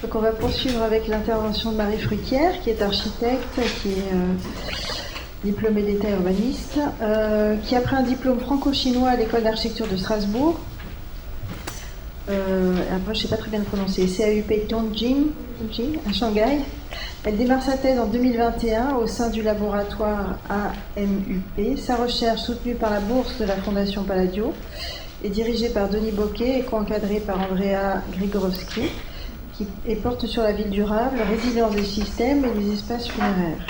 Donc on va poursuivre avec l'intervention de Marie Fruitière, qui est architecte, qui est diplômée d'État urbaniste, qui a pris un diplôme franco-chinois à l'école d'architecture de Strasbourg. Après, je ne sais pas très bien le prononcer, CAUP Tongjing à Shanghai. Elle démarre sa thèse en 2021 au sein du laboratoire AMUP. Sa recherche, soutenue par la bourse de la Fondation Palladio, est dirigée par Denis Bocquet et co-encadrée par Andrea Grigorowski, et porte sur la ville durable, la résilience des systèmes et des espaces funéraires.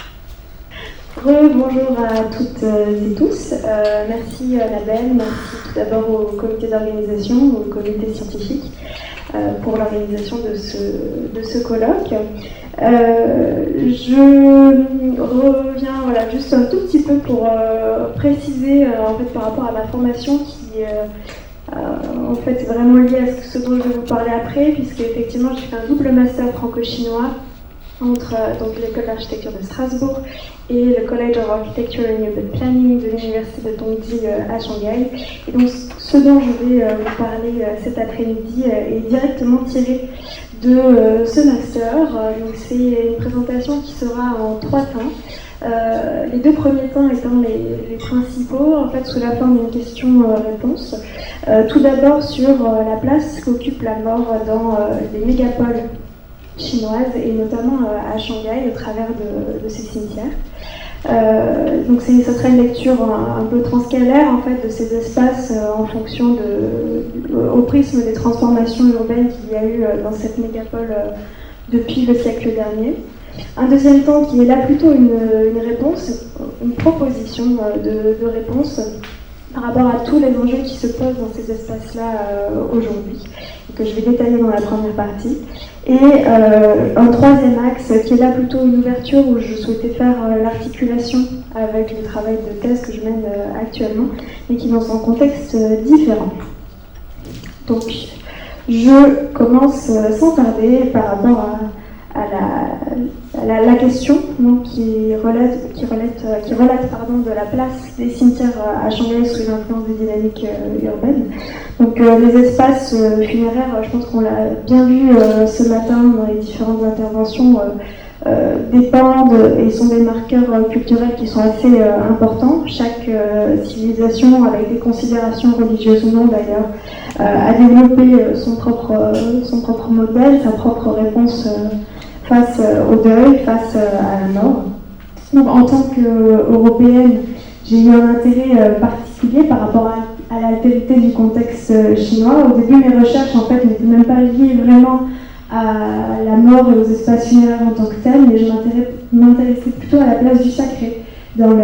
Bonjour à toutes et tous. Merci à la BEN, merci tout d'abord au comité d'organisation, au comité scientifique pour l'organisation de ce colloque. Je reviens juste un tout petit peu pour préciser en fait, par rapport à ma formation qui en fait c'est vraiment lié à ce dont je vais vous parler après, puisque effectivement j'ai fait un double master franco-chinois entre donc l'école d'architecture de Strasbourg et le College of Architecture and Urban Planning de l'université de Tongji à Shanghai. Et donc ce dont je vais vous parler cet après-midi est directement tiré de ce master. Donc c'est une présentation qui sera en 3 temps. Les 2 premiers temps étant les principaux, en fait sous la forme d'une question-réponse. Tout d'abord sur la place qu'occupe la mort dans les mégapoles chinoises et notamment à Shanghai au travers de ces cimetières. Donc ce serait une lecture un peu transcalaire en fait de ces espaces en fonction au prisme des transformations urbaines qu'il y a eu dans cette mégapole depuis le siècle dernier. Un deuxième temps qui est là plutôt une réponse, une proposition de réponse par rapport à tous les enjeux qui se posent dans ces espaces-là aujourd'hui, et que je vais détailler dans la première partie. Et un troisième axe qui est là plutôt une ouverture où je souhaitais faire l'articulation avec le travail de thèse que je mène actuellement, mais qui est dans un contexte différent. Donc, je commence sans tarder par rapport à la question donc, qui relate de la place des cimetières à Shanghai sous l'influence des dynamiques urbaines. Donc les espaces funéraires, je pense qu'on l'a bien vu ce matin dans les différentes interventions, dépendent et sont des marqueurs culturels qui sont assez importants. Chaque civilisation, avec des considérations religieuses ou non d'ailleurs, a développé son propre modèle, sa propre réponse face au deuil, face à la mort. Donc en tant qu'Européenne, j'ai eu un intérêt particulier par rapport à l'altérité du contexte chinois. Au début, mes recherches en fait n'étaient même pas liées vraiment à la mort et aux espaces funéraires en tant que tels, mais je m'intéressais plutôt à la place du sacré dans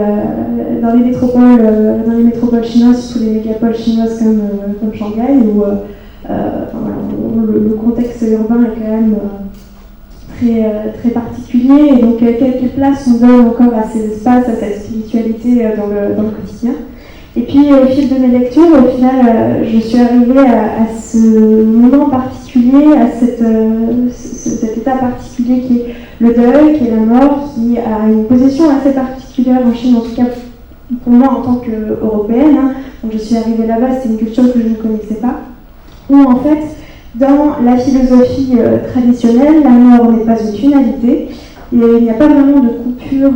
les métropoles chinoises, surtout les mégapoles chinoises comme Shanghai, où le contexte urbain est quand même très particulier, et donc quelle place on donne encore à ces espaces, à cette spiritualité dans le quotidien. Et puis au fil de mes lectures, au final, je suis arrivée à ce moment particulier, à cet état particulier qui est le deuil, qui est la mort, qui a une position assez particulière en Chine, en tout cas pour moi en tant qu'Européenne. Donc je suis arrivée là-bas, c'est une culture que je ne connaissais pas, où en fait, dans la philosophie traditionnelle, la mort n'est pas une finalité. Il n'y a pas vraiment de coupure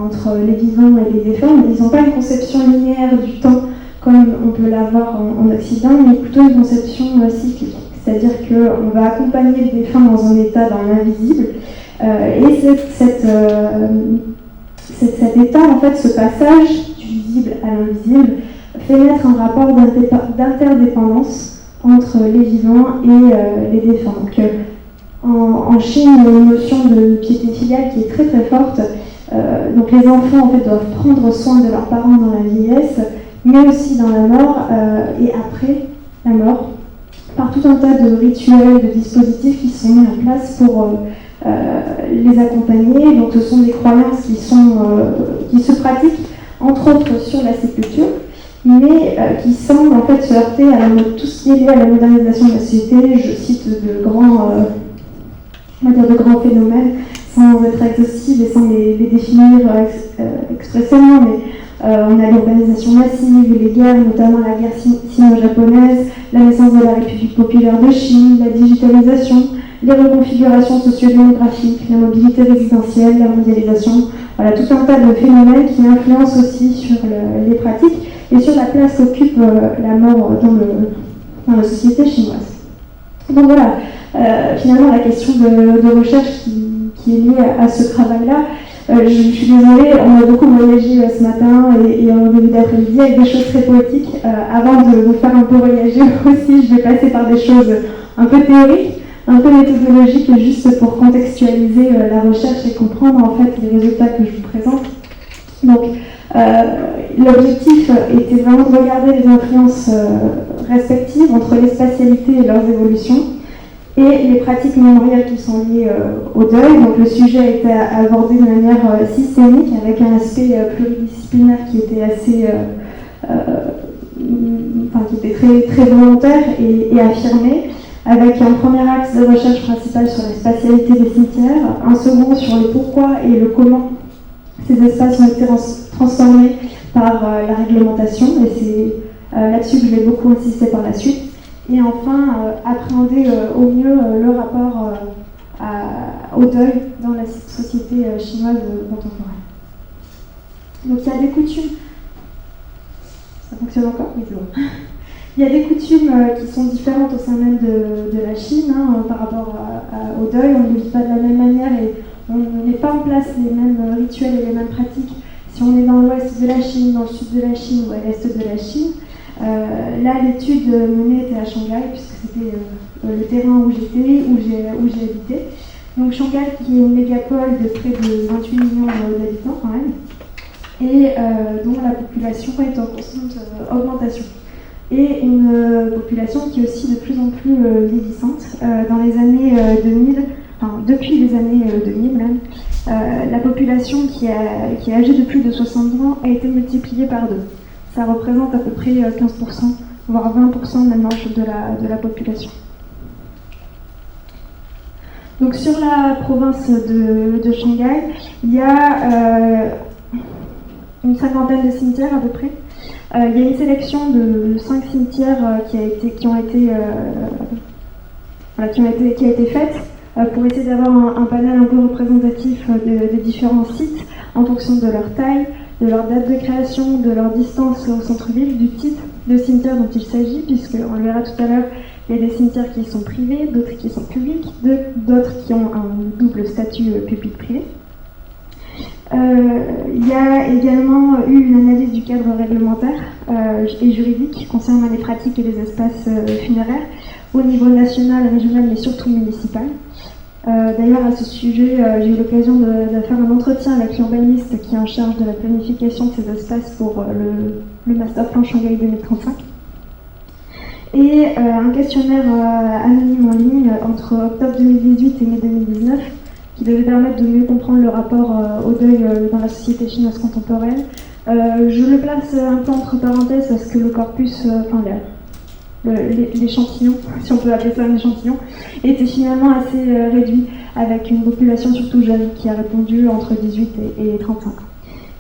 entre les vivants et les défunts. Ils n'ont pas une conception linéaire du temps comme on peut l'avoir en Occident, mais plutôt une conception cyclique. C'est-à-dire qu'on va accompagner le défunt dans un état dans l'invisible. Et cet état, en fait, ce passage du visible à l'invisible, fait naître un rapport d'interdépendance entre les vivants et les défunts. Donc, en Chine, il y a une notion de piété filiale qui est très très forte. Donc les enfants en fait doivent prendre soin de leurs parents dans la vieillesse, mais aussi dans la mort et après la mort, par tout un tas de rituels, de dispositifs qui sont mis en place pour les accompagner. Donc ce sont des croyances qui se pratiquent entre autres sur la sépulture, mais qui semblent en fait se heurter à tout ce qui est lié à la modernisation de la société. Je cite de grands phénomènes sans être exhaustive et sans les définir expressément, mais On a l'urbanisation massive, les guerres, notamment la guerre sino-japonaise, la naissance de la République populaire de Chine, la digitalisation, les reconfigurations socio-démographiques, la mobilité résidentielle, la mondialisation. Voilà, tout un tas de phénomènes qui influencent aussi sur les pratiques et sur la place qu'occupe la mort dans la société chinoise. Donc voilà, finalement la question de recherche qui est liée à ce travail-là, je suis désolée, on a beaucoup voyagé ce matin et en début d'après-midi avec des choses très poétiques. Avant de vous faire un peu voyager aussi, je vais passer par des choses un peu théoriques, un peu méthodologiques, juste pour contextualiser la recherche et comprendre en fait les résultats que je vous présente. Donc, l'objectif était vraiment de regarder les influences respectives entre les spatialités et leurs évolutions et les pratiques mémorielles qui sont liées au deuil. Donc le sujet a été abordé de manière systémique avec un aspect pluridisciplinaire qui était assez, qui était très, très volontaire et affirmé, avec un premier axe de recherche principal sur les spatialités des cimetières, un second sur le pourquoi et le comment ces espaces ont été transformés par la réglementation, et c'est là-dessus que je vais beaucoup insister par la suite. Et enfin, appréhender au mieux le rapport au deuil dans la société chinoise contemporaine. Donc il y a des coutumes, ça fonctionne encore, mais c'est bon. Il y a des coutumes qui sont différentes au sein même de la Chine par rapport au deuil. On ne le vit pas de la même manière et on ne met pas en place les mêmes rituels et les mêmes pratiques si on est dans l'ouest de la Chine, dans le sud de la Chine ou à l'est de la Chine. Là, l'étude menée était à Shanghai, puisque c'était le terrain où j'étais, où j'ai habité. Donc Shanghai, qui est une mégapole de près de 28 millions d'habitants quand même, et dont la population est en constante augmentation. Et une population qui est aussi de plus en plus vieillissante. Dans les années 2000, depuis les années 2000 même, la population qui est âgée de plus de 60 ans a été multipliée par 2. Ça représente à peu près 15%, voire 20% maintenant de la population. Donc sur la province de Shanghai, il y a une cinquantaine de cimetières à peu près. Il y a une sélection de 5 cimetières qui a été faite pour essayer d'avoir un panel un peu représentatif des différents sites en fonction de leur taille, de leur date de création, de leur distance au centre-ville, du type de cimetière dont il s'agit, puisqu'on le verra tout à l'heure, il y a des cimetières qui sont privés, d'autres qui sont publics, d'autres qui ont un double statut public-privé. Il y a également eu une analyse du cadre réglementaire et juridique concernant les pratiques et les espaces funéraires au niveau national, régional, mais surtout municipal. D'ailleurs, à ce sujet, j'ai eu l'occasion de faire un entretien avec l'urbaniste qui est en charge de la planification de ces espaces pour le Master Plan Shanghai 2035. Et un questionnaire anonyme en ligne entre octobre 2018 et mai 2019 qui devait permettre de mieux comprendre le rapport au deuil dans la société chinoise contemporaine. Je le place un peu entre parenthèses parce que le corpus, l'échantillon, si on peut appeler ça un échantillon, était finalement assez réduit, avec une population surtout jeune qui a répondu entre 18 et 35 ans.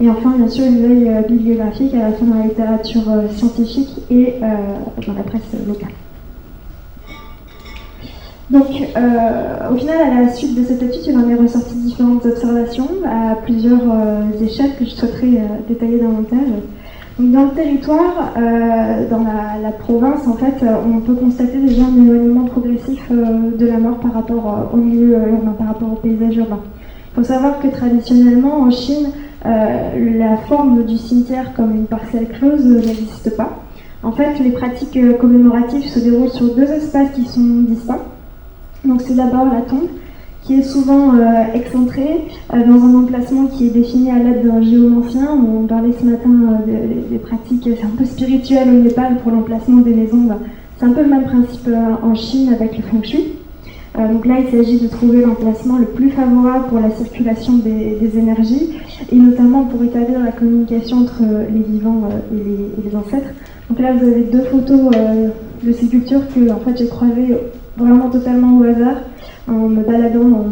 Et enfin, bien sûr, une veille bibliographique à la fois dans la littérature scientifique et dans la presse locale. Donc, au final, à la suite de cette étude, il en est ressorti différentes observations à plusieurs échelles que je souhaiterais détailler davantage. Donc, dans le territoire, dans la province, en fait, on peut constater déjà un éloignement progressif de la mort par rapport au milieu urbain, par rapport au paysage urbain. Il faut savoir que traditionnellement, en Chine, la forme du cimetière comme une parcelle close n'existe pas. En fait, les pratiques commémoratives se déroulent sur 2 espaces qui sont distincts. Donc c'est d'abord la tombe, qui est souvent excentrée, dans un emplacement qui est défini à l'aide d'un géomancien. On parlait ce matin des pratiques, c'est un peu spirituel au Népal pour l'emplacement des maisons. C'est un peu le même principe en Chine avec le feng shui. Donc là, il s'agit de trouver l'emplacement le plus favorable pour la circulation des énergies, et notamment pour établir la communication entre les vivants et les ancêtres. Donc là, vous avez 2 photos de ces cultures que en fait, j'ai croisées vraiment totalement au hasard, en me baladant en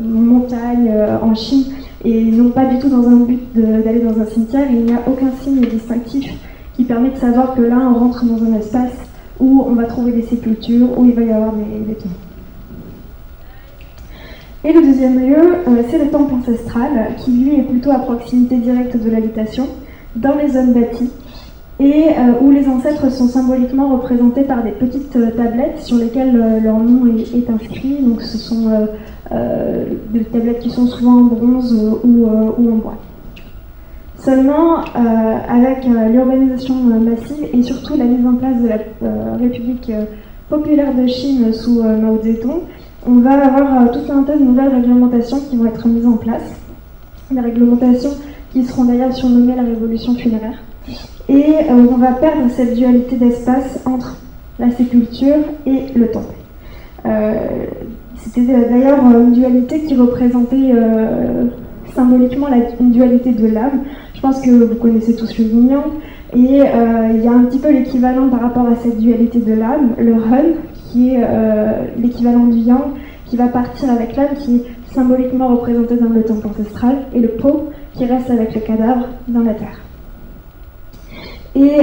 montagne en Chine. et non pas du tout dans un but d'aller dans un cimetière. Il n'y a aucun signe distinctif qui permet de savoir que là, on rentre dans un espace où on va trouver des sépultures, où il va y avoir des tombes. Et le deuxième lieu, c'est le temple ancestral, qui lui est plutôt à proximité directe de l'habitation, dans les zones bâties, et où les ancêtres sont symboliquement représentés par des petites tablettes sur lesquelles leur nom est inscrit. Donc ce sont des tablettes qui sont souvent en bronze ou en bois. Seulement, avec l'urbanisation massive et surtout la mise en place de la République populaire de Chine sous Mao Zedong, on va avoir tout un tas de nouvelles réglementations qui vont être mises en place. Des réglementations qui seront d'ailleurs surnommées la révolution funéraire. Et on va perdre cette dualité d'espace entre la sépulture et le temple. C'était d'ailleurs une dualité qui représentait symboliquement une dualité de l'âme. Je pense que vous connaissez tous le yin, et il y a un petit peu l'équivalent par rapport à cette dualité de l'âme, le Hun, qui est l'équivalent du yang, qui va partir avec l'âme, qui est symboliquement représenté dans le temple ancestral, et le Po, qui reste avec le cadavre dans la terre. Et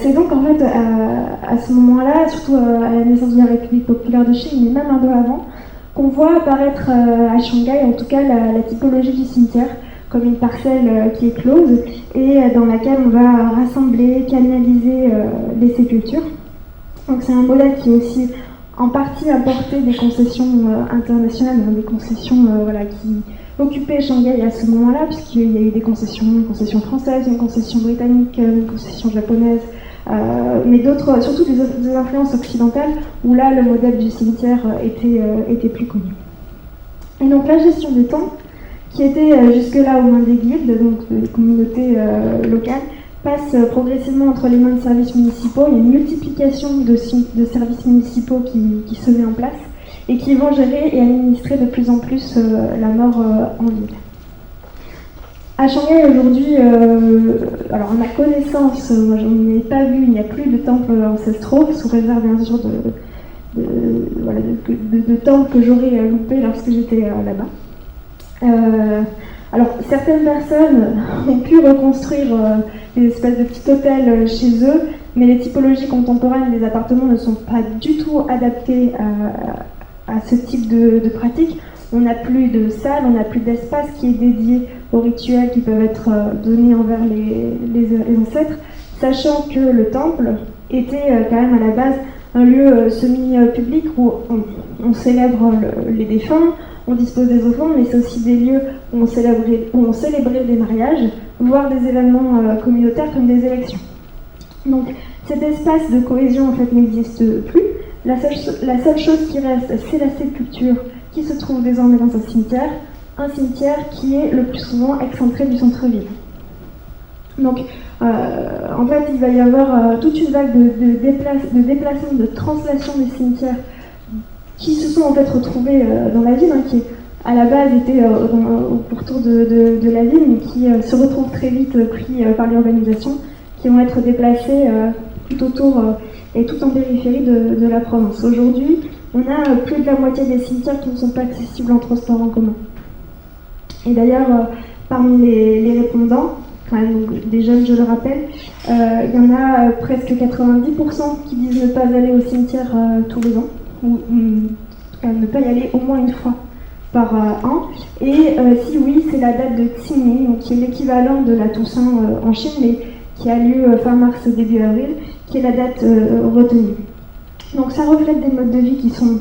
c'est donc en fait à ce moment-là, surtout à la naissance de la République populaire de Chine, mais même un peu avant, qu'on voit apparaître à Shanghai, en tout cas, la typologie du cimetière, comme une parcelle qui est close et dans laquelle on va rassembler, canaliser les sépultures. Donc c'est un modèle qui est aussi en partie apporté des concessions internationales, des concessions qui occupaient Shanghai à ce moment-là, puisqu'il y a eu des concessions, une concession française, une concession britannique, une concession japonaise, mais d'autres, surtout des influences occidentales, où là le modèle du cimetière était plus connu. Et donc la gestion du temps, qui était jusque-là aux mains des guildes, donc des communautés locales, passe progressivement entre les mains de services municipaux. Il y a une multiplication de services municipaux qui se met en place et qui vont gérer et administrer de plus en plus la mort en ville. À Shanghai aujourd'hui, alors à ma connaissance, moi je n'en ai pas vu, il n'y a plus de temples ancestraux, sous réserve bien sûr de temples que j'aurais loupés lorsque j'étais là-bas. Alors certaines personnes ont pu reconstruire des espèces de petits hôtels chez eux, mais les typologies contemporaines des appartements ne sont pas du tout adaptées à ce type de pratique. On n'a plus de salle, on n'a plus d'espace qui est dédié aux rituels qui peuvent être donnés envers les ancêtres, sachant que le temple était quand même à la base un lieu semi-public où on célèbre les défunts, on dispose des offrandes, mais c'est aussi des lieux où on célébrait des mariages, voire des événements communautaires comme des élections. Donc cet espace de cohésion en fait n'existe plus. La seule chose qui reste, c'est la sépulture qui se trouve désormais dans un cimetière qui est le plus souvent excentré du centre-ville. Donc en fait il va y avoir toute une vague de déplacements, de translation des cimetières qui se sont en fait retrouvés dans la ville, qui à la base étaient au pourtour de la ville, mais qui se retrouvent très vite pris par l'urbanisation, qui vont être déplacés tout autour et tout en périphérie de la province. Aujourd'hui, on a plus de la moitié des cimetières qui ne sont pas accessibles en transport en commun. Et d'ailleurs, parmi les répondants, quand même, donc des jeunes je le rappelle, il y en a presque 90% qui disent ne pas aller au cimetière tous les ans, ou ne pas y aller au moins une fois par an. Et si oui, c'est la date de Qingming, donc qui est l'équivalent de la Toussaint en Chine, mais qui a lieu fin mars, début avril, qui est la date retenue. Donc ça reflète des modes de vie qui sont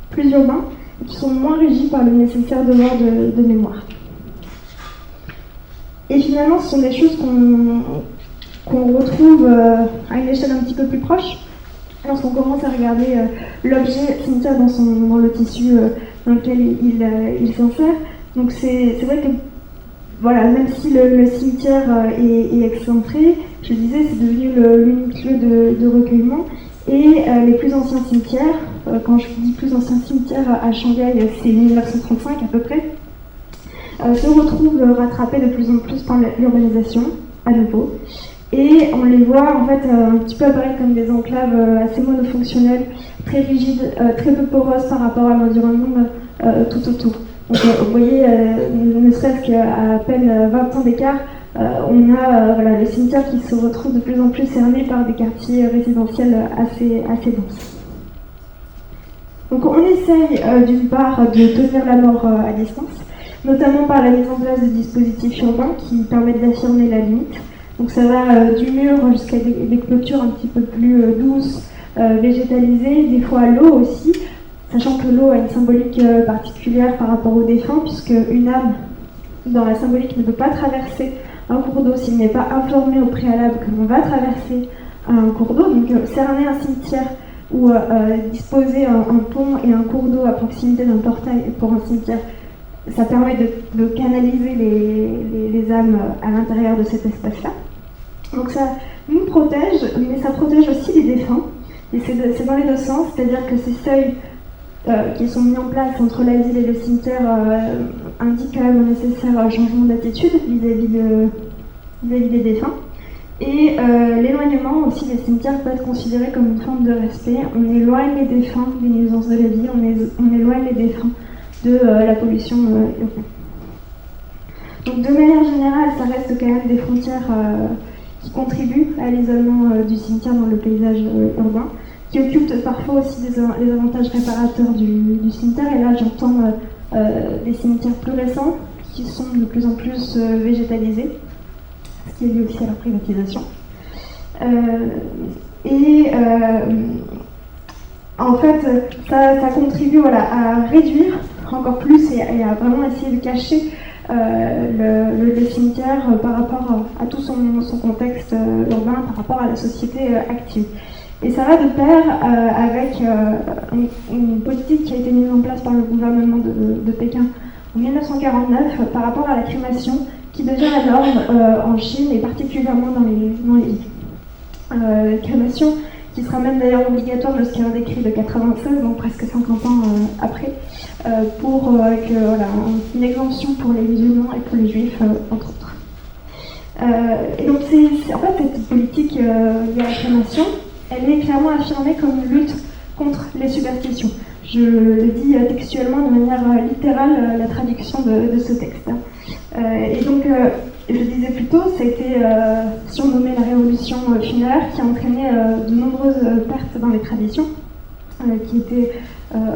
plus urbains et qui sont moins régis par le nécessaire devoir de mémoire. Et finalement, ce sont des choses qu'on retrouve à une échelle un petit peu plus proche lorsqu'on commence à regarder l'objet cimetière dans le tissu dans lequel il s'insère. Donc c'est vrai que voilà, même si le cimetière est excentré, je le disais, c'est devenu l'unique lieu de recueillement. Et les plus anciens cimetières, quand je dis plus anciens cimetières à Shanghai, c'est 1935 à peu près, se retrouvent rattrapés de plus en plus par l'urbanisation, à nouveau. Et on les voit en fait un petit peu apparaître comme des enclaves assez monofonctionnelles, très rigides, très peu poreuses par rapport à l'environnement tout autour. Donc, vous voyez, ne serait-ce qu'à peine 20 ans d'écart, on a voilà, le cimetière qui se retrouve de plus en plus cerné par des quartiers résidentiels assez denses. Donc on essaye d'une part de tenir la mort à distance, notamment par la mise en place de dispositifs urbains qui permettent d'affirmer la limite. Donc ça va du mur jusqu'à des clôtures un petit peu plus douces, végétalisées, des fois l'eau aussi, sachant que l'eau a une symbolique particulière par rapport aux défunts, puisque une âme dans la symbolique ne peut pas traverser un cours d'eau s'il n'est pas informé au préalable que l'on va traverser un cours d'eau. Donc cerner un cimetière ou disposer un pont et un cours d'eau à proximité d'un portail pour un cimetière, ça permet de canaliser les âmes à l'intérieur de cet espace-là. Donc ça nous protège, mais ça protège aussi les défunts. Et c'est dans les deux sens, c'est-à-dire que ces seuils qui sont mis en place entre l'asile et le cimetière indiquent quand même un nécessaire changement d'attitude vis-à-vis des défunts. Et l'éloignement aussi des cimetières peut être considéré comme une forme de respect. On éloigne les défunts des nuisances de la vie, on éloigne les défunts de la pollution urbaine. Donc de manière générale, ça reste quand même des frontières qui contribuent à l'isolement du cimetière dans le paysage urbain, qui occupent parfois aussi les avantages réparateurs du cimetière. Et là, j'entends des cimetières plus récents qui sont de plus en plus végétalisés, ce qui est lié aussi à leur privatisation. En fait, ça contribue à réduire encore plus et à vraiment essayer de cacher le cimetière par rapport à tout son contexte urbain, par rapport à la société active. Et ça va de pair avec une politique qui a été mise en place par le gouvernement de Pékin en 1949 par rapport à la crémation qui devient la norme en Chine et particulièrement dans les villes. Crémation qui sera même d'ailleurs obligatoire jusqu'à un décret de 96, donc presque 50 ans après, pour une exemption pour les musulmans et pour les juifs, entre autres. Et donc en fait, cette politique liée à la crémation, elle est clairement affirmée comme une lutte contre les superstitions. Je le dis textuellement de manière littérale, la traduction de ce texte. Et donc, je le disais plus tôt, ça a été surnommé la révolution funéraire qui a entraîné de nombreuses pertes dans les traditions qui étaient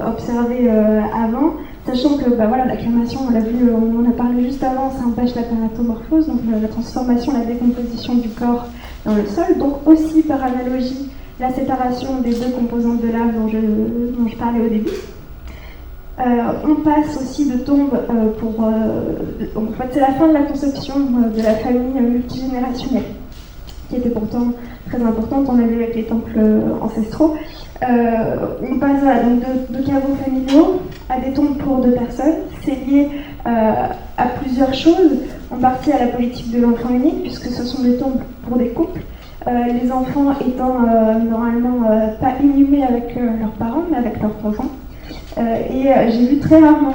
observées avant, sachant que la crémation, on l'a vu, on en a parlé juste avant, ça empêche la thératomorphose, donc la transformation, la décomposition du corps dans le sol, donc aussi par analogie la séparation des deux composantes de l'âme dont je parlais au début. On passe aussi de tombe en fait, c'est la fin de la conception de la famille multigénérationnelle, qui était pourtant très importante, on l'a vu avec les temples ancestraux. On passe de caveaux familiaux à des tombes pour deux personnes. C'est lié à plusieurs choses, en partie à la politique de l'enfant unique, puisque ce sont des tombes pour des couples. Les enfants étant normalement pas inhumés avec leurs parents, mais avec leurs conjoints. J'ai vu très rarement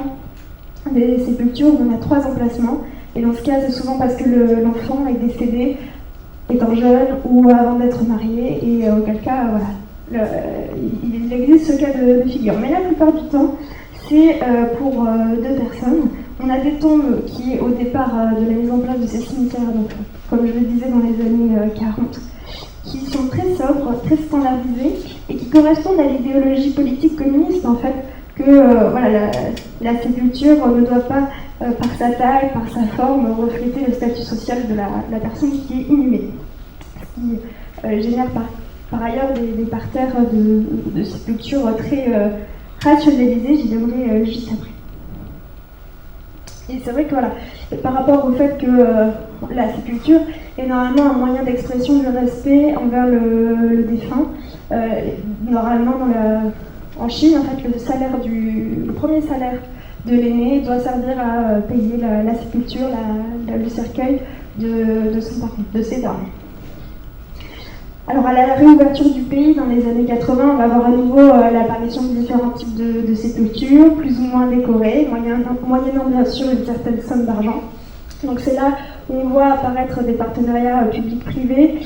des sépultures où on a 3 emplacements. Et dans ce cas, c'est souvent parce que l'enfant est décédé étant jeune ou avant d'être marié. Et auquel cas, il existe ce cas de figure. Mais la plupart du temps, c'est pour 2 personnes. On a des tombes qui, au départ de la mise en place de ces cimetières, donc, comme je le disais dans les années 40, qui sont très sobres, très standardisées et qui correspondent à l'idéologie politique communiste, en fait, que la sépulture ne doit pas, par sa taille, par sa forme, refléter le statut social de la personne qui est inhumée. Ce qui génère par ailleurs des parterres de sépultures très rationalisés, j'y viendrai juste après. Et c'est vrai que par rapport au fait que la sépulture est normalement un moyen d'expression du respect envers le défunt, normalement en Chine, en fait, le premier salaire de l'aîné doit servir à payer la sépulture, le cercueil de son parent, de ses parents. Alors à la réouverture du pays dans les années 80, on va voir à nouveau l'apparition de différents types de sépultures, plus ou moins décorées, moyennant bien sûr une certaine somme d'argent. Donc c'est là où on voit apparaître des partenariats publics-privés,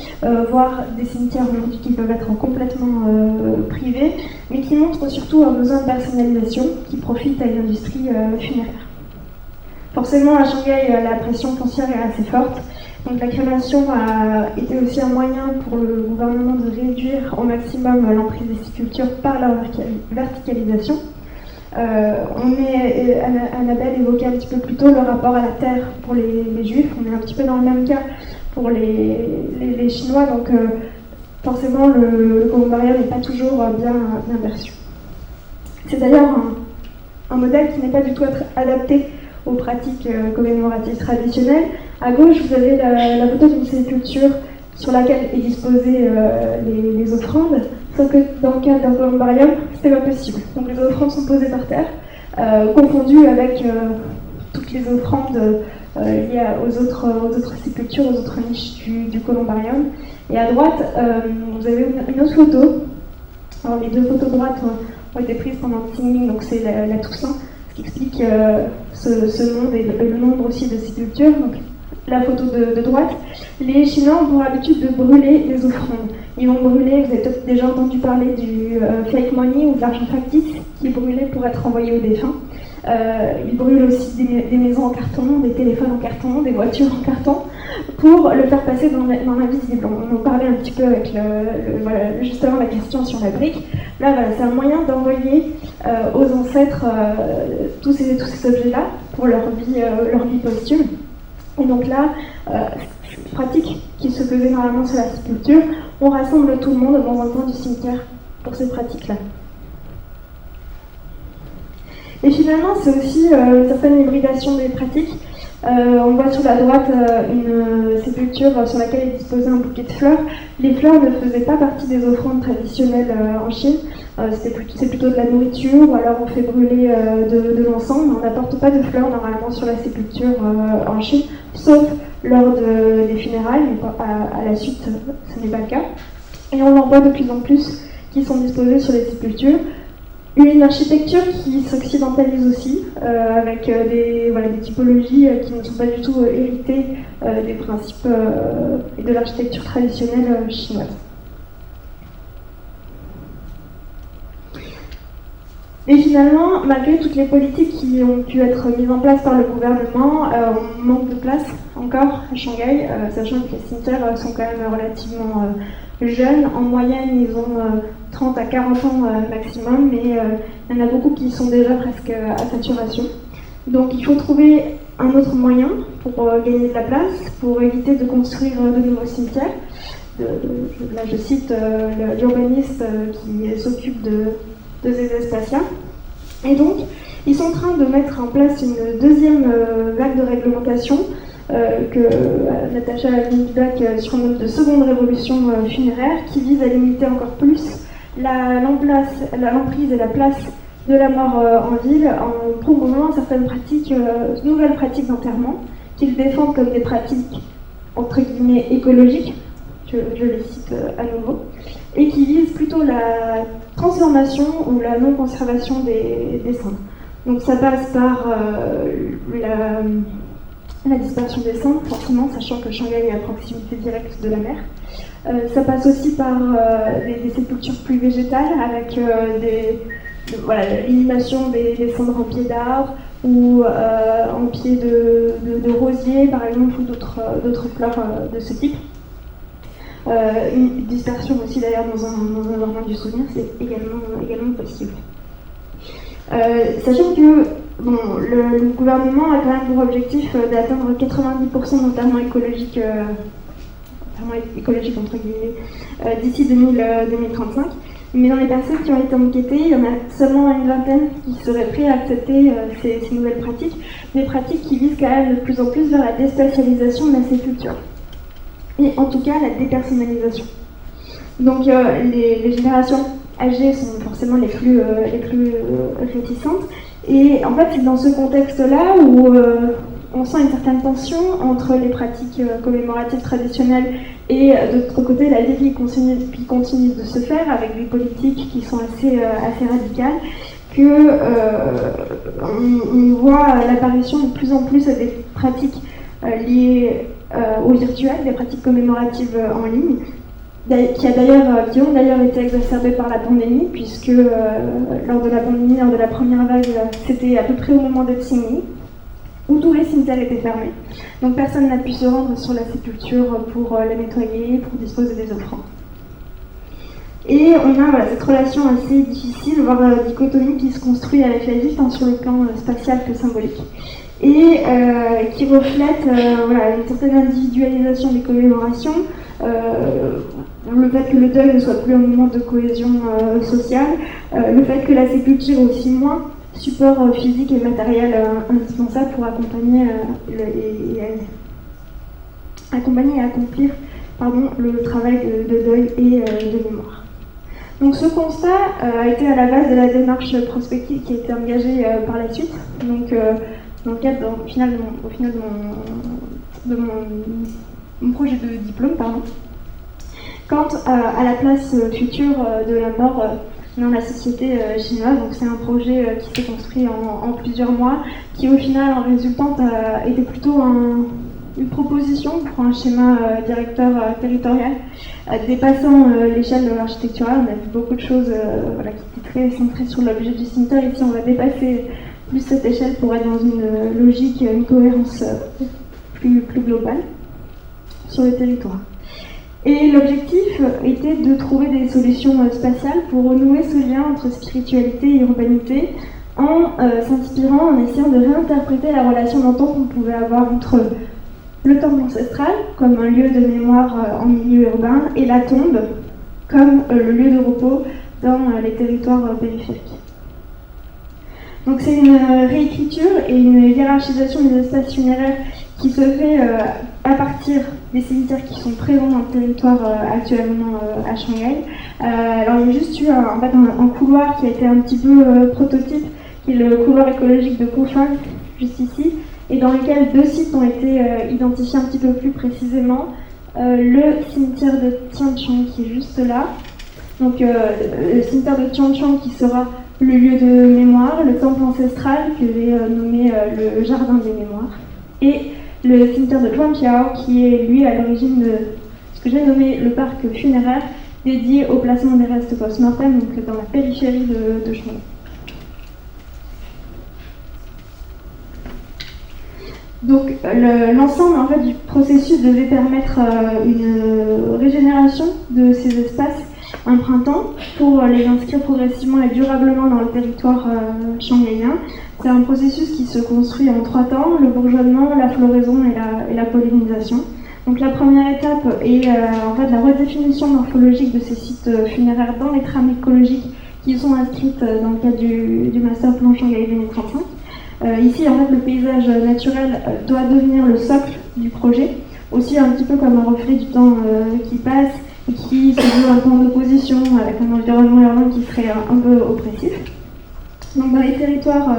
voire des cimetières aujourd'hui qui peuvent être complètement privés, mais qui montrent surtout un besoin de personnalisation qui profite à l'industrie funéraire. Forcément, à Shanghai, la pression foncière est assez forte. Donc la crémation a été aussi un moyen pour le gouvernement de réduire au maximum l'emprise des sépultures par la verticalisation. Annabelle évoquait un petit peu plus tôt le rapport à la terre pour les Juifs. On est un petit peu dans le même cas pour les Chinois, donc forcément le columbarium n'est pas toujours bien perçu. C'est d'ailleurs un modèle qui n'est pas du tout adapté aux pratiques commémoratives traditionnelles. À gauche, vous avez la photo d'une sépulture sur laquelle est disposées les offrandes, sauf que dans le cas d'un columbarium, c'était pas possible. Donc les offrandes sont posées par terre, confondues avec toutes les offrandes liées aux autres sépultures, aux autres niches du columbarium. Et à droite, vous avez une autre photo. Alors les deux photos droites ont été prises pendant le Qingming, donc c'est la Toussaint, ce qui explique ce monde et le nombre aussi de sépultures. Donc, la photo de droite, les Chinois ont pour habitude de brûler les offrandes. Ils vont brûler, vous avez peut-être déjà entendu parler du fake money ou de l'argent factice qui est brûlé pour être envoyé aux défunts. Ils brûlent aussi des maisons en carton, des téléphones en carton, des voitures en carton, pour le faire passer dans l'invisible. On en parlait un petit peu avec voilà, justement la question sur la brique. Là, voilà, c'est un moyen d'envoyer aux ancêtres tous ces objets-là pour leur vie posthume. Et donc là, pratique qui se faisait normalement sur la sépulture, on rassemble tout le monde dans un coin du cimetière pour ces pratiques-là. Et finalement, c'est aussi une certaine hybridation des pratiques. On voit sur la droite une sépulture sur laquelle est disposé un bouquet de fleurs. Les fleurs ne faisaient pas partie des offrandes traditionnelles en Chine. C'est plutôt de la nourriture, ou alors on fait brûler de l'encens, mais on n'apporte pas de fleurs normalement sur la sépulture en Chine, sauf lors des funérailles, mais à la suite, ce n'est pas le cas. Et on en voit de plus en plus qui sont disposés sur les sépultures. Une architecture qui s'occidentalise aussi, avec des typologies qui ne sont pas du tout héritées des principes et de l'architecture traditionnelle chinoise. Et finalement, malgré toutes les politiques qui ont pu être mises en place par le gouvernement, on manque de place encore à Shanghai, sachant que les cimetières sont quand même relativement jeunes. En moyenne, ils ont 30 à 40 ans maximum, mais il y en a beaucoup qui sont déjà presque à saturation. Donc il faut trouver un autre moyen pour gagner de la place, pour éviter de construire de nouveaux cimetières. Là, je cite l'urbaniste qui s'occupe de ces espaces-là. Et donc, ils sont en train de mettre en place une deuxième vague de réglementation que Natacha Lindbach surnomme de seconde révolution funéraire, qui vise à limiter encore plus l'emprise et la place de la mort en ville en promouvant certaines pratiques, nouvelles pratiques d'enterrement, qu'ils défendent comme des pratiques entre guillemets écologiques, je les cite à nouveau, et qui visent plutôt la transformation ou la non-conservation des cendres. Donc ça passe par la dispersion des cendres, forcément, sachant que Shanghai est à proximité directe de la mer. Ça passe aussi par des sépultures plus végétales, avec l'inhumation des cendres en pied d'arbre ou en pied de rosier, par exemple, ou d'autres fleurs de ce type. Une dispersion aussi d'ailleurs dans un jardin du souvenir, c'est également possible. Sachant que le gouvernement a quand même pour objectif d'atteindre 90% d'enterrement écologique entre guillemets, d'ici 2035. Mais dans les personnes qui ont été enquêtées, il y en a seulement une vingtaine qui seraient prêts à accepter ces nouvelles pratiques, des pratiques qui visent quand même de plus en plus vers la déspatialisation de la sépulture. Et en tout cas la dépersonnalisation. Donc les générations âgées sont forcément les plus réticentes. Et en fait, c'est dans ce contexte-là où on sent une certaine tension entre les pratiques commémoratives traditionnelles et de l'autre côté la vie qui continue de se faire avec des politiques qui sont assez radicales, on voit l'apparition de plus en plus des pratiques liées au virtuel, des pratiques commémoratives en ligne, qui ont d'ailleurs été exacerbées par la pandémie, puisque lors de la pandémie, lors de la première vague, c'était à peu près au moment de Qingming. où tous les cimetières étaient fermés. Donc personne n'a pu se rendre sur la sépulture pour la nettoyer, pour disposer des offrandes. Et on a cette relation assez difficile, voire dichotomie, qui se construit avec la vie, tant sur le plan spatial que symbolique. Et qui reflète une certaine individualisation des commémorations, le fait que le deuil ne soit plus un moment de cohésion sociale, le fait que la sépulture est aussi moins support physique et matériel indispensable pour accompagner et accomplir le travail de deuil et de mémoire. Donc ce constat a été à la base de la démarche prospective qui a été engagée par la suite. Donc dans le cadre de mon projet de diplôme, quant à la place future de la mort dans la société chinoise. Donc c'est un projet qui s'est construit en plusieurs mois, qui au final en résultant était plutôt une proposition pour un schéma directeur territorial dépassant l'échelle architecturale. On a vu beaucoup de choses qui étaient très centrées sur l'objet du cimetière. Ici on va dépasser plus cette échelle pour être dans une logique, une cohérence plus globale sur le territoire. Et l'objectif était de trouver des solutions spatiales pour renouer ce lien entre spiritualité et urbanité en s'inspirant, en essayant de réinterpréter la relation d'antan qu'on pouvait avoir entre le temple ancestral comme un lieu de mémoire en milieu urbain et la tombe comme le lieu de repos dans les territoires périphériques. Donc c'est une réécriture et une hiérarchisation des espaces funéraires qui se fait à partir des cimetières qui sont présents dans le territoire actuellement à Shanghai. Alors il y a juste eu un couloir qui a été un petit peu prototype, qui est le couloir écologique de Kufang, juste ici, et dans lequel 2 sites ont été identifiés un petit peu plus précisément. Le cimetière de Tianqiong qui est juste là, donc le cimetière de Tianqiong qui sera le lieu de mémoire, le temple ancestral que j'ai nommé le jardin des mémoires, et le cimetière de Zhuangqiao qui est lui à l'origine de ce que j'ai nommé le parc funéraire dédié au placement des restes post-mortem, donc dans la périphérie de Shanghai. Donc l'ensemble du processus devait permettre une régénération de ces espaces un printemps pour les inscrire progressivement et durablement dans le territoire shanghaïen. C'est un processus qui se construit en 3 temps, le bourgeonnement, la floraison et la pollinisation. Donc la première étape est la redéfinition morphologique de ces sites funéraires dans les trames écologiques qui sont inscrites dans le cadre du Master Plan Shanghai 2035. Ici, le paysage naturel doit devenir le socle du projet, aussi un petit peu comme un reflet du temps qui passe et qui se joue un peu en opposition avec un environnement urbain qui serait un peu oppressif. Donc dans les territoires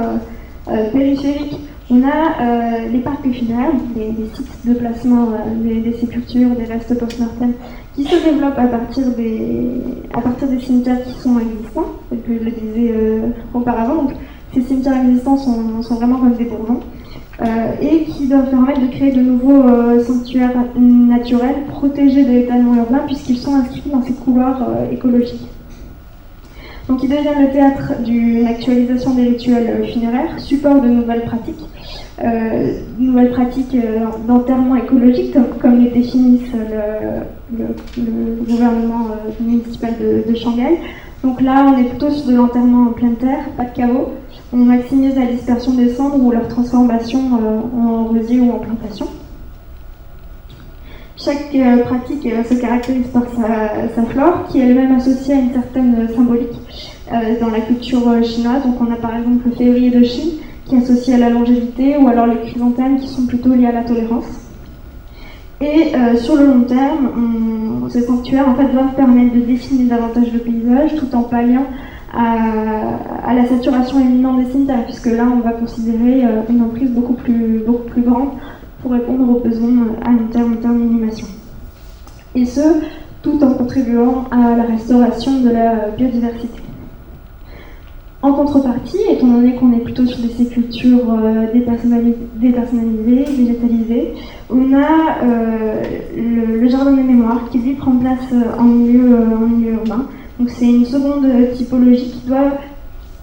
périphériques, on a les parcs funéraires, des sites de placement des sépultures, des restes post-mortem, qui se développent à partir des cimetières qui sont existants, tel que je le disais auparavant. Donc, ces cimetières existants sont vraiment comme des bourgeons et qui doivent permettre de créer de nouveaux sanctuaires naturels protégés de l'étalement urbain puisqu'ils sont inscrits dans ces couloirs écologiques. Donc ils deviennent le théâtre d'une actualisation des rituels funéraires, support de nouvelles pratiques d'enterrement écologique comme les définissent le gouvernement municipal de Shanghai. Donc là, on est plutôt sur de l'enterrement en pleine terre, pas de caveau. On maximise la dispersion des cendres ou leur transformation en rosier ou en plantation. Chaque pratique se caractérise par sa flore, qui est elle-même associée à une certaine symbolique dans la culture chinoise. Donc on a par exemple le février de Chine, qui est associé à la longévité, ou alors les chrysanthèmes, qui sont plutôt liés à la tolérance. Et sur le long terme, ces sanctuaires doivent permettre de dessiner davantage le paysage, tout en palliant à la saturation imminente des cimetières, puisque là on va considérer une emprise beaucoup plus grande pour répondre aux besoins à long terme en termes d'animation. Et ce, tout en contribuant à la restauration de la biodiversité. En contrepartie, étant donné qu'on est plutôt sur des sépultures dépersonnalisées, végétalisées, on a le jardin des mémoires qui lui prend place en milieu urbain. Donc c'est une seconde typologie qui doit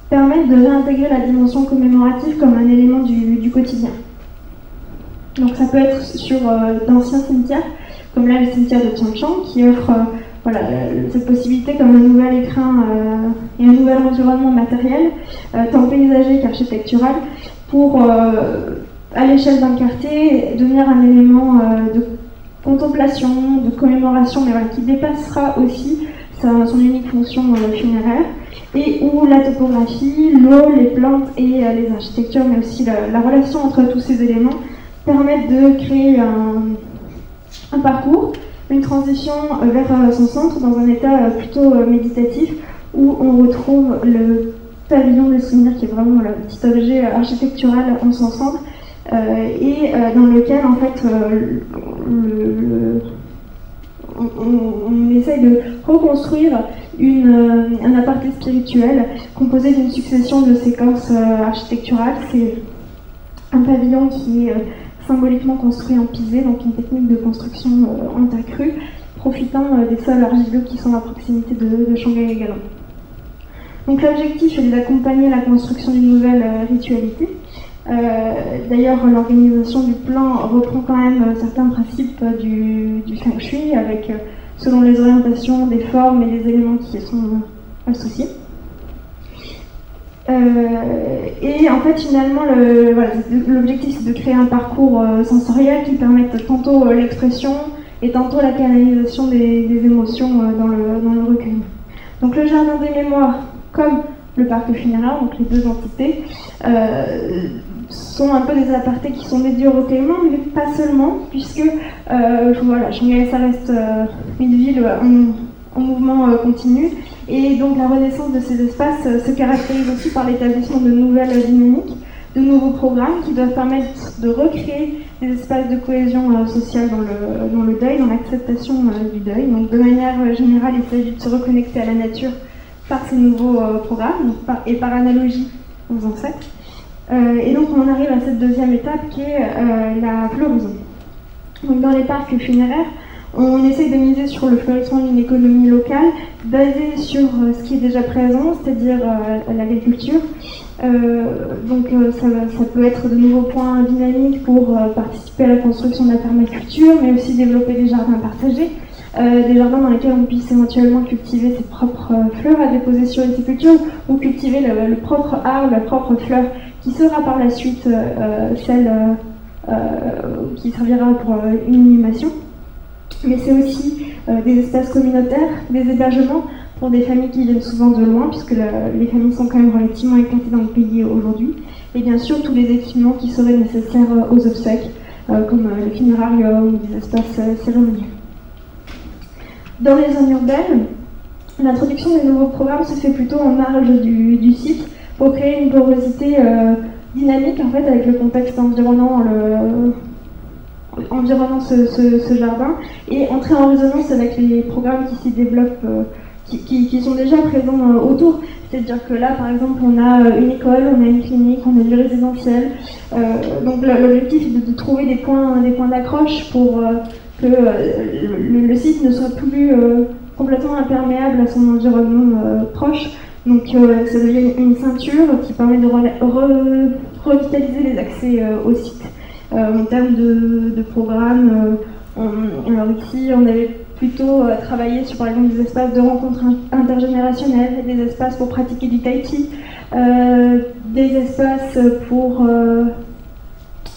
permettre de réintégrer la dimension commémorative comme un élément du quotidien. Donc ça peut être sur d'anciens cimetières, comme là le cimetière de Tianchang, qui offre cette possibilité comme un nouvel écrin et un nouvel environnement matériel, tant paysager qu'architectural, pour, à l'échelle d'un quartier, devenir un élément de contemplation, de commémoration, mais qui dépassera aussi son unique fonction funéraire, et où la topographie, l'eau, les plantes et les architectures, mais aussi la relation entre tous ces éléments, permettent de créer un parcours, une transition vers son centre dans un état plutôt méditatif, où on retrouve le pavillon des souvenirs, qui est vraiment le petit objet architectural en son centre, et dans lequel en fait on essaye de reconstruire un aparté spirituel composé d'une succession de séquences architecturales. C'est un pavillon qui est symboliquement construit en pisé, donc une technique de construction en tas cru, profitant des sols argileux qui sont à proximité de Shanghai également. Donc l'objectif est d'accompagner la construction d'une nouvelle ritualité. D'ailleurs, l'organisation du plan reprend quand même certains principes du feng shui, avec, selon les orientations, des formes et des éléments qui y sont associés. Et en fait, finalement, l'objectif, c'est de créer un parcours sensoriel qui permette tantôt l'expression et tantôt la canalisation des émotions dans le recueil. Donc le jardin des mémoires, comme le parc funéraire, donc les deux entités, sont un peu des apartés qui sont dédiés au recueillement, mais pas seulement, puisque Shanghai, ça reste une ville en mouvement continu, et donc la renaissance de ces espaces se caractérise aussi par l'établissement de nouvelles dynamiques, de nouveaux programmes qui doivent permettre de recréer des espaces de cohésion sociale dans le deuil, dans l'acceptation du deuil. Donc de manière générale, il s'agit de se reconnecter à la nature par ces nouveaux programmes, et par analogie aux ancêtres. Et donc on arrive à cette deuxième étape qui est la floraison. Donc dans les parcs funéraires, on essaie de miser sur le fleurissement d'une économie locale basée sur ce qui est déjà présent, c'est-à-dire l'agriculture. Donc ça peut être de nouveaux points dynamiques pour participer à la construction de la permaculture, mais aussi développer des jardins partagés, des jardins dans lesquels on puisse éventuellement cultiver ses propres fleurs à déposer sur une sépulture, ou cultiver le propre arbre, la propre fleur, qui sera par la suite celle qui servira pour une inhumation. Mais c'est aussi des espaces communautaires, des hébergements pour des familles qui viennent souvent de loin, puisque les familles sont quand même relativement éclatées dans le pays aujourd'hui. Et bien sûr, tous les équipements qui seraient nécessaires aux obsèques, comme le funérarium ou des espaces cérémoniels. Dans les zones urbaines, l'introduction des nouveaux programmes se fait plutôt en marge du site, pour créer une porosité dynamique en fait, avec le contexte environnant ce jardin, et entrer en résonance avec les programmes qui s'y développent, qui sont déjà présents autour. C'est-à-dire que là, par exemple, on a une école, on a une clinique, on a du résidentiel. Donc l'objectif est de trouver des points d'accroche pour que le site ne soit plus complètement imperméable à son environnement proche. Donc ça devient une ceinture qui permet de revitaliser les accès au site. En termes de programmes, alors ici on avait plutôt travaillé sur par exemple des espaces de rencontres intergénérationnelles, des espaces pour pratiquer du tai chi, des espaces pour...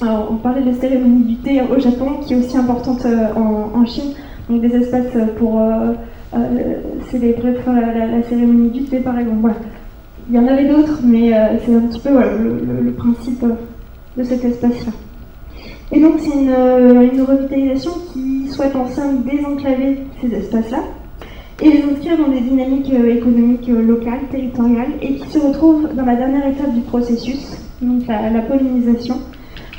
alors on parlait de cérémonie du thé au Japon, qui est aussi importante en Chine, donc des espaces pour célébrer la cérémonie du thé par exemple. Voilà. Il y en avait d'autres, mais c'est un petit peu le principe de cet espace-là. Et donc c'est une revitalisation qui souhaite enfin désenclaver ces espaces-là et les inscrire dans des dynamiques économiques locales, territoriales, et qui se retrouvent dans la dernière étape du processus, donc la pollinisation,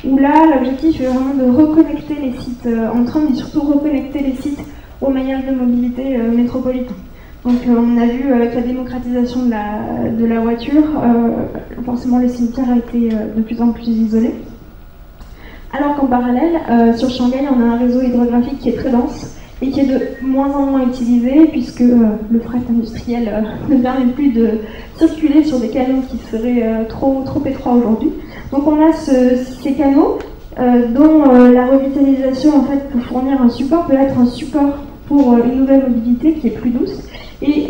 où là l'objectif est vraiment de reconnecter les sites entre eux, mais surtout reconnecter les sites au maillage de mobilité métropolitain. Donc on a vu avec la démocratisation de la voiture, forcément le cimetière a été de plus en plus isolé. Alors qu'en parallèle, sur Shanghai, on a un réseau hydrographique qui est très dense et qui est de moins en moins utilisé, puisque le fret industriel ne permet plus de circuler sur des canaux qui seraient trop étroits aujourd'hui. Donc on a ces canaux dont la revitalisation en fait, peut fournir un support, peut être un support pour une nouvelle mobilité qui est plus douce et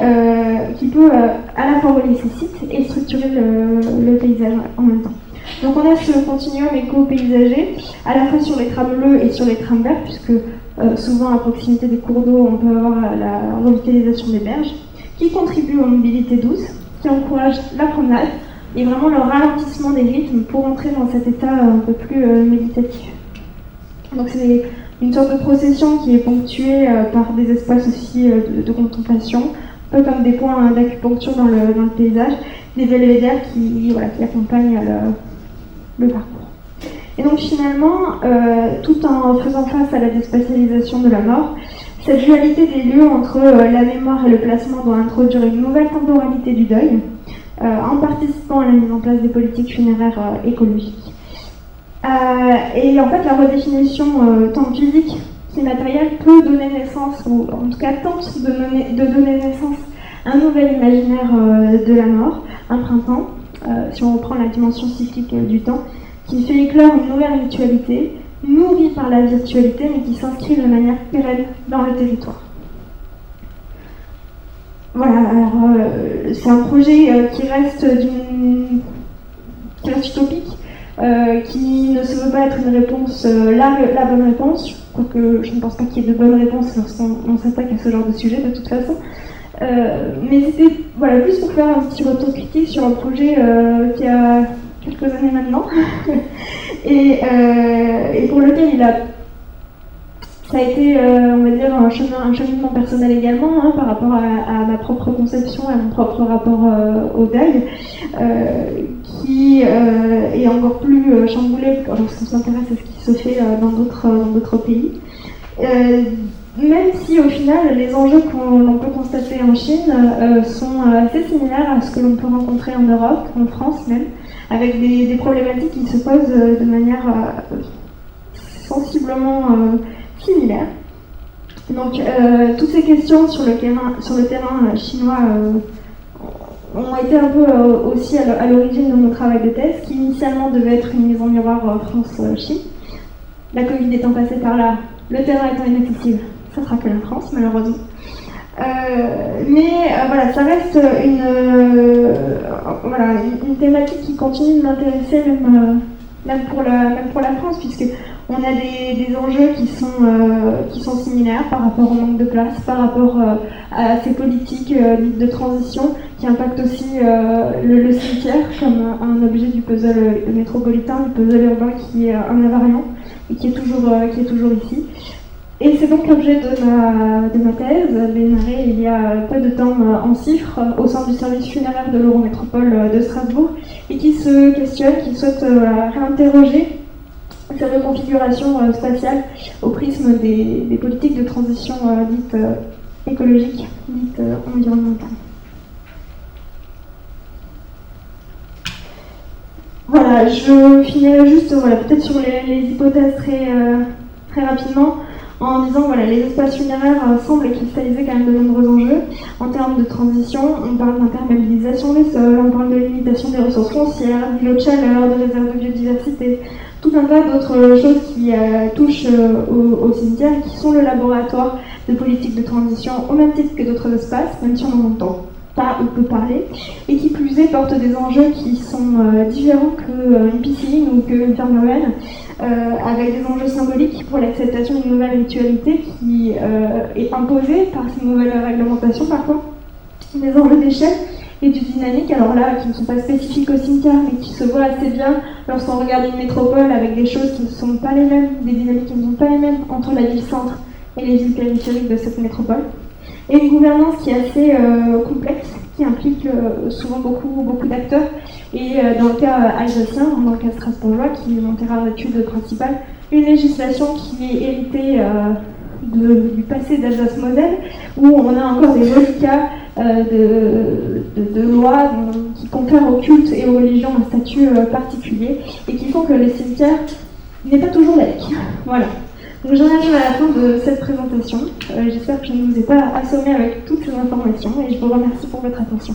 qui peut à la fois relier ces sites et structurer le paysage en même temps. Donc on a ce continuum éco-paysager, à la fois sur les trams bleus et sur les trams verts, puisque souvent à proximité des cours d'eau, on peut avoir la revitalisation des berges, qui contribue aux mobilités douces, qui encourage la promenade et vraiment le ralentissement des rythmes pour entrer dans cet état un peu plus méditatif. Donc c'est une sorte de procession qui est ponctuée par des espaces aussi de contemplation, un peu comme des points d'acupuncture dans le paysage, des belvédères qui accompagnent le parcours. Et donc finalement, tout en faisant face à la déspatialisation de la mort, cette dualité des lieux entre la mémoire et le placement doit introduire une nouvelle temporalité du deuil, en participant à la mise en place des politiques funéraires écologiques. Et en fait, la redéfinition tant physique qu'immatérielle peut donner naissance, ou en tout cas tente de donner naissance à un nouvel imaginaire de la mort, un printemps, si on reprend la dimension cyclique du temps, qui fait éclore une nouvelle ritualité, nourrie par la virtualité, mais qui s'inscrit de manière pérenne dans le territoire. Voilà, alors c'est un projet qui reste utopique, qui ne se veut pas être une réponse, la bonne réponse, quoique je ne pense pas qu'il y ait de bonnes réponses lorsqu'on s'attaque à ce genre de sujet de toute façon. Mais c'était plus pour faire un petit retour critique sur un projet qui a quelques années maintenant et pour lequel ça a été, on va dire, un cheminement personnel également, par rapport à ma propre conception, à mon propre rapport au deuil, qui est encore plus chamboulé lorsqu'on s'intéresse à ce qui se fait dans d'autres pays. Même si au final, les enjeux qu'on peut constater en Chine sont assez similaires à ce que l'on peut rencontrer en Europe, en France même, avec des problématiques qui se posent de manière sensiblement similaire. Donc toutes ces questions sur le terrain chinois ont été un peu aussi à l'origine de mon travail de thèse, qui initialement devait être une mise en miroir France-Chine. La Covid étant passée par là, le terrain étant inaccessible, ça sera que la France malheureusement. Mais ça reste une thématique qui continue de m'intéresser même pour la France, puisque on a des enjeux qui sont similaires par rapport au manque de place, par rapport à ces politiques de transition qui impactent aussi le cimetière comme un objet du puzzle métropolitain, du puzzle urbain qui est un invariant et qui est toujours ici. Et c'est donc l'objet de ma thèse, démarrée il y a peu de temps en CIFRE, au sein du service funéraire de l'Eurométropole de Strasbourg, et qui se questionne, qui souhaite réinterroger ces reconfigurations spatiales au prisme des politiques de transition dites écologiques, dites environnementales. Voilà, je finirai juste peut-être sur les hypothèses très rapidement, en disant les espaces funéraires semblent cristalliser quand même de nombreux enjeux. En termes de transition, on parle d'imperméabilisation des sols, on parle de limitation des ressources foncières, d'îlots de chaleur, de réserves de biodiversité, tout un tas d'autres choses qui touchent au cimetière et qui sont le laboratoire de politique de transition au même titre que d'autres espaces, même si on n'en entend pas ou peut parler, et qui plus est portent des enjeux qui sont différents qu'une piscine ou qu'une ferme urbaine, avec des enjeux symboliques pour l'acceptation d'une nouvelle ritualité qui est imposée par ces nouvelles réglementations parfois, des enjeux d'échelle et du dynamique, alors là, qui ne sont pas spécifiques au cimetière, mais qui se voient assez bien lorsqu'on regarde une métropole avec des choses qui ne sont pas les mêmes, des dynamiques qui ne sont pas les mêmes entre la ville-centre et les villes périphériques de cette métropole. Et une gouvernance qui est assez complexe, qui implique souvent beaucoup d'acteurs. Et dans le cas alsacien, dans le cas strasbourgeois, qui est mon terrain d'étude principale, une législation qui est héritée du passé d'Alsace-Moselle, où on a encore des reliquats de lois qui confèrent au culte et aux religions un statut particulier, et qui font que les cimetières n'est pas toujours laïque. Voilà. Donc j'en arrive à la fin de cette présentation. J'espère que je ne vous ai pas assommé avec toutes ces informations et je vous remercie pour votre attention.